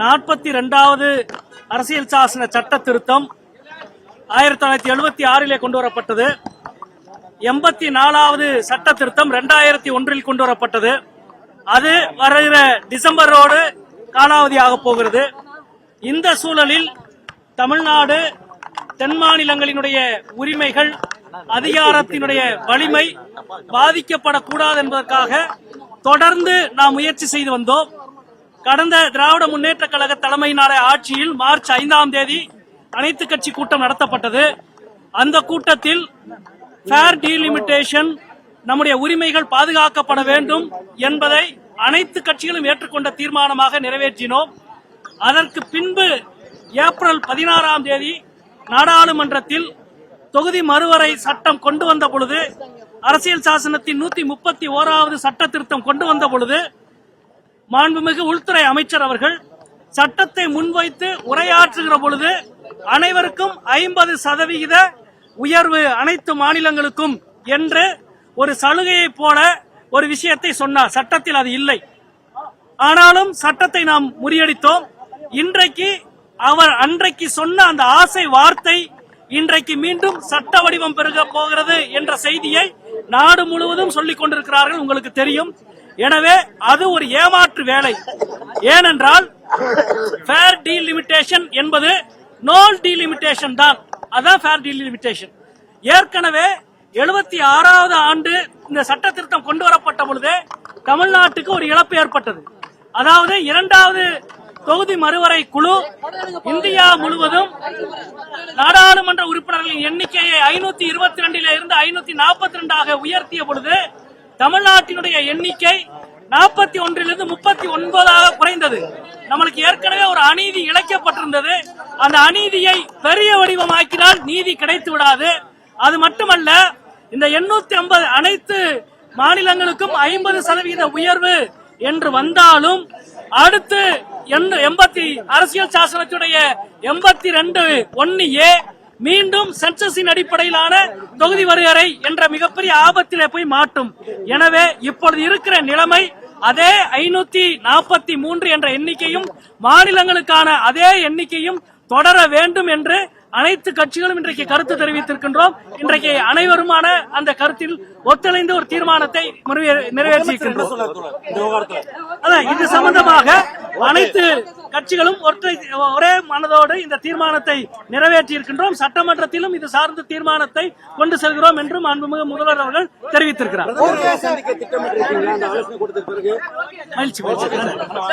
42வது அரசியல் சாசன சட்ட திருத்தம் 1976 கொண்டு வரப்பட்டது. 84வது சட்ட திருத்தம் 2001 கொண்டு வரப்பட்டது. அது வருகிற டிசம்பரோடு காலாவதியாக போகிறது. இந்த சூழலில் தமிழ்நாடு தென் மாநிலங்களினுடைய உரிமைகள் அதிகாரத்தினுடைய வலிமை பாதிக்கப்படக்கூடாது என்பதற்காக தொடர்ந்து நாம் முயற்சி செய்து வந்தோம். கடந்த திராவிட முன்னேற்ற கழக தலைமையிலான ஆட்சியில் மார்ச் 5ஆம் தேதி அனைத்து கட்சி கூட்டம் நடத்தப்பட்டது. அந்த கூட்டத்தில் ஃபேர் டீலிமிட்டேஷன், நம்முடைய உரிமைகள் பாதுகாக்கப்பட வேண்டும் என்பதை அனைத்து கட்சிகளும் ஏற்றுக்கொண்ட தீர்மானமாக நிறைவேற்றினோம். அதற்கு பின்பு ஏப்ரல் 16ஆம் தேதி நாடாளுமன்றத்தில் தொகுதி மறுவரை சட்டம் கொண்டு வந்த பொழுது, அரசியல் சாசனத்தின் 131வது சட்ட திருத்தம் கொண்டு வந்த பொழுது, மாண்புமிகு உள்துறை அமைச்சர் அவர்கள் சட்டத்தை முன்வைத்து உரையாற்றுகிற பொழுது அனைவருக்கும் 50% உயர்வு அனைத்து மாநிலங்களுக்கும் என்று ஒரு சலுகையை போல ஒரு விஷயத்தை சொன்னார். சட்டத்தில் அது இல்லை. ஆனாலும் சட்டத்தை நாம் முறியடித்தோம். இன்றைக்கு அவர் அன்றைக்கு சொன்ன அந்த ஆசை வார்த்தை இன்றைக்கு மீண்டும் சட்ட வடிவம் பெருக போகிறது என்ற செய்தியை நாடு முழுவதும் சொல்லிக் கொண்டிருக்கிறார்கள், உங்களுக்கு தெரியும். எனவே அது ஒரு ஏமாற்று வேலை. ஏனென்றால் ஃபேர் டீலிமிட்டேஷன் என்பது நோ டீலிமிட்டேஷன் தான். அதான் ஃபேர் டீலிமிட்டேஷன். ஏற்கனவே 76வது ஆண்டு இந்த சட்ட திருத்தம் கொண்டு வரப்பட்ட பொழுது தமிழ்நாட்டுக்கு ஒரு இழப்பு ஏற்பட்டது. அதாவது 2வது தொகுதி மறுவரை குழு இந்தியா முழுவதும் நாடாளுமன்ற உறுப்பினர்களின் எண்ணிக்கையை 522 இருந்து 542 உயர்த்திய பொழுது தமிழ்நாட்டினுடைய எண்ணிக்கை 41 39 குறைந்தது. நம்மளுக்கு ஏற்கனவே ஒரு அநீதி இழைக்கப்பட்டிருந்தது. அந்த அநீதியை பெரிய வடிவமாக்கினால் நீதி கிடைத்து விடாது. அது மட்டுமல்ல, இந்த 850 அனைத்து மாநிலங்களுக்கும் 50% உயர்வு என்று வந்தாலும் அடுத்து அரசியல் சாசனத்துடைய 82(1)A மீண்டும் சென்சஸின் அடிப்படையிலான தொகுதி வரையறை என்ற மிகப்பெரிய ஆபத்திலே போய் மாட்டும். எனவே இப்பொழுது இருக்கிற நிலைமை அதே 543 என்ற எண்ணிக்கையும் மாநிலங்களுக்கான அதே எண்ணிக்கையும் தொடர வேண்டும் என்று அனைத்து கட்சிகளும் இன்றைக்கு கருத்து தெரிவித்திருக்கின்றோம். இன்றைக்கு அனைவருமான அந்த கருத்தில் ஒத்துழைந்து ஒரு தீர்மானத்தை நிறைவேற்றியிருக்கின்றோம். இது சம்பந்தமாக அனைத்து கட்சிகளும் ஒரே மனதோடு இந்த தீர்மானத்தை நிறைவேற்றியிருக்கின்றோம். சட்டமன்றத்திலும் இது சார்ந்த தீர்மானத்தை கொண்டு செல்கிறோம் என்றும் மாண்புமிகு முதல்வர் அவர்கள் தெரிவித்திருக்கிறார்.